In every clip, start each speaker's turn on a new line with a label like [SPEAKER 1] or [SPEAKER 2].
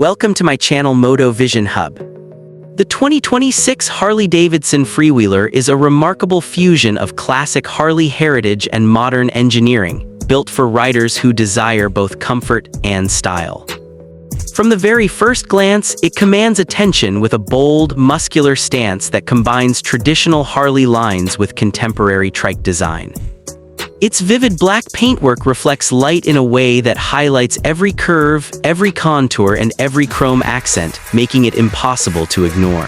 [SPEAKER 1] Welcome to my channel Moto Vision Hub. The 2026 Harley-Davidson Freewheeler is a remarkable fusion of classic Harley heritage and modern engineering, built for riders who desire both comfort and style. From the very first glance, it commands attention with a bold, muscular stance that combines traditional Harley lines with contemporary Trike design. Its vivid black paintwork reflects light in a way that highlights every curve, every contour, and every chrome accent, making it impossible to ignore.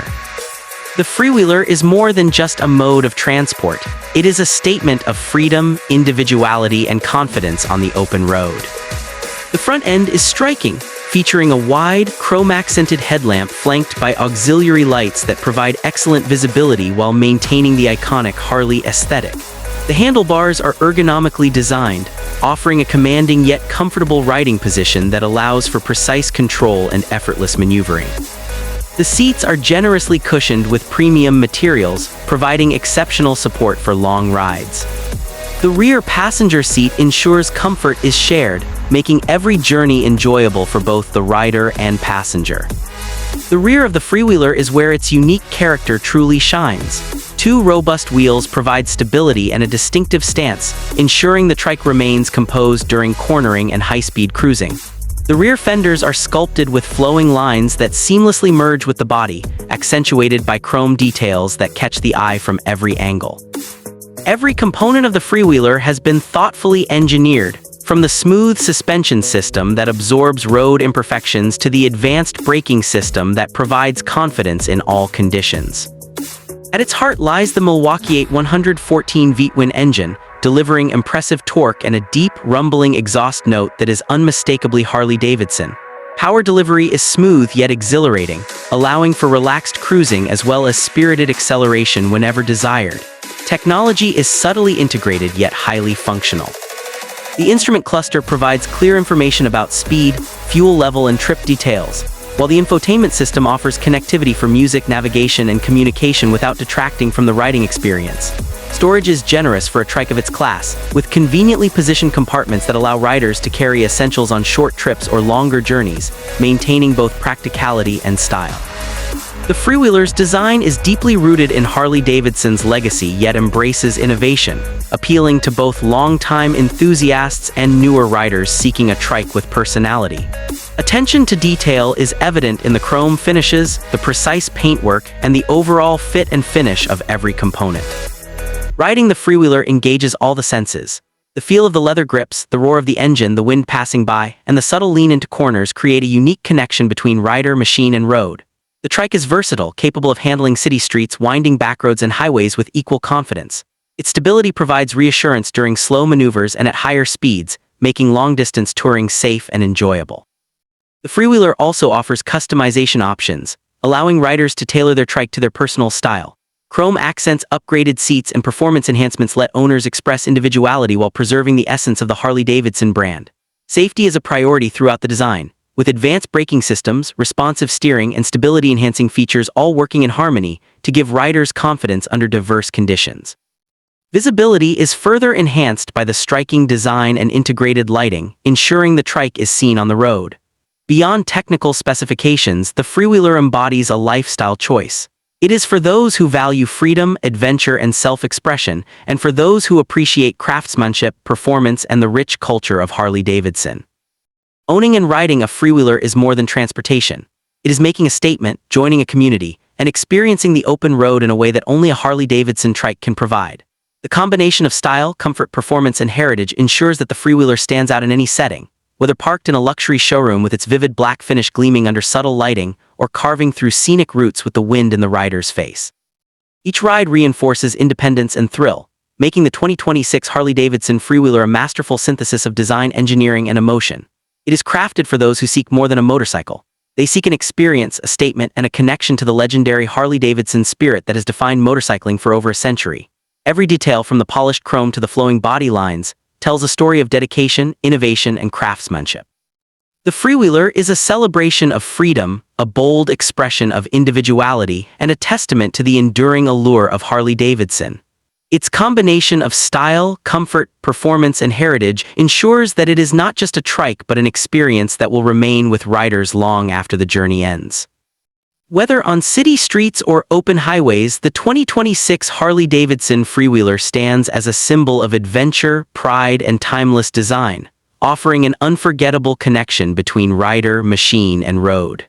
[SPEAKER 1] The Freewheeler is more than just a mode of transport. It is a statement of freedom, individuality, and confidence on the open road. The front end is striking, featuring a wide, chrome-accented headlamp flanked by auxiliary lights that provide excellent visibility while maintaining the iconic Harley aesthetic. The handlebars are ergonomically designed, offering a commanding yet comfortable riding position that allows for precise control and effortless maneuvering. The seats are generously cushioned with premium materials, providing exceptional support for long rides. The rear passenger seat ensures comfort is shared, making every journey enjoyable for both the rider and passenger. The rear of the Freewheeler is where its unique character truly shines. Two robust wheels provide stability and a distinctive stance, ensuring the Trike remains composed during cornering and high-speed cruising. The rear fenders are sculpted with flowing lines that seamlessly merge with the body, accentuated by chrome details that catch the eye from every angle. Every component of the Freewheeler has been thoughtfully engineered, from the smooth suspension system that absorbs road imperfections to the advanced braking system that provides confidence in all conditions. At its heart lies the Milwaukee-Eight 114V twin engine, delivering impressive torque and a deep, rumbling exhaust note that is unmistakably Harley-Davidson. Power delivery is smooth yet exhilarating, allowing for relaxed cruising as well as spirited acceleration whenever desired. Technology is subtly integrated yet highly functional. The instrument cluster provides clear information about speed, fuel level, and trip details, while the infotainment system offers connectivity for music, navigation, and communication without detracting from the riding experience. Storage is generous for a Trike of its class, with conveniently positioned compartments that allow riders to carry essentials on short trips or longer journeys, maintaining both practicality and style. The Freewheeler's design is deeply rooted in Harley-Davidson's legacy yet embraces innovation, appealing to both longtime enthusiasts and newer riders seeking a Trike with personality. Attention to detail is evident in the chrome finishes, the precise paintwork, and the overall fit and finish of every component. Riding the Freewheeler engages all the senses. The feel of the leather grips, the roar of the engine, the wind passing by, and the subtle lean into corners create a unique connection between rider, machine, and road. The Trike is versatile, capable of handling city streets, winding backroads, and highways with equal confidence. Its stability provides reassurance during slow maneuvers and at higher speeds, making long-distance touring safe and enjoyable. The Freewheeler also offers customization options, allowing riders to tailor their Trike to their personal style. Chrome accents, upgraded seats, and performance enhancements let owners express individuality while preserving the essence of the Harley-Davidson brand. Safety is a priority throughout the design, with advanced braking systems, responsive steering, and stability-enhancing features all working in harmony to give riders confidence under diverse conditions. Visibility is further enhanced by the striking design and integrated lighting, ensuring the Trike is seen on the road. Beyond technical specifications, the Freewheeler embodies a lifestyle choice. It is for those who value freedom, adventure, and self-expression, and for those who appreciate craftsmanship, performance, and the rich culture of Harley-Davidson. Owning and riding a Freewheeler is more than transportation. It is making a statement, joining a community, and experiencing the open road in a way that only a Harley-Davidson Trike can provide. The combination of style, comfort, performance, and heritage ensures that the Freewheeler stands out in any setting, whether parked in a luxury showroom with its vivid black finish gleaming under subtle lighting, or carving through scenic routes with the wind in the rider's face. Each ride reinforces independence and thrill, making the 2026 Harley-Davidson Freewheeler a masterful synthesis of design, engineering, and emotion. It is crafted for those who seek more than a motorcycle. They seek an experience, a statement, and a connection to the legendary Harley-Davidson spirit that has defined motorcycling for over a century. Every detail, from the polished chrome to the flowing body lines, tells a story of dedication, innovation, and craftsmanship. The Freewheeler is a celebration of freedom, a bold expression of individuality, and a testament to the enduring allure of Harley-Davidson. Its combination of style, comfort, performance, and heritage ensures that it is not just a trike but an experience that will remain with riders long after the journey ends. Whether on city streets or open highways, the 2026 Harley-Davidson Freewheeler stands as a symbol of adventure, pride, and timeless design, offering an unforgettable connection between rider, machine, and road.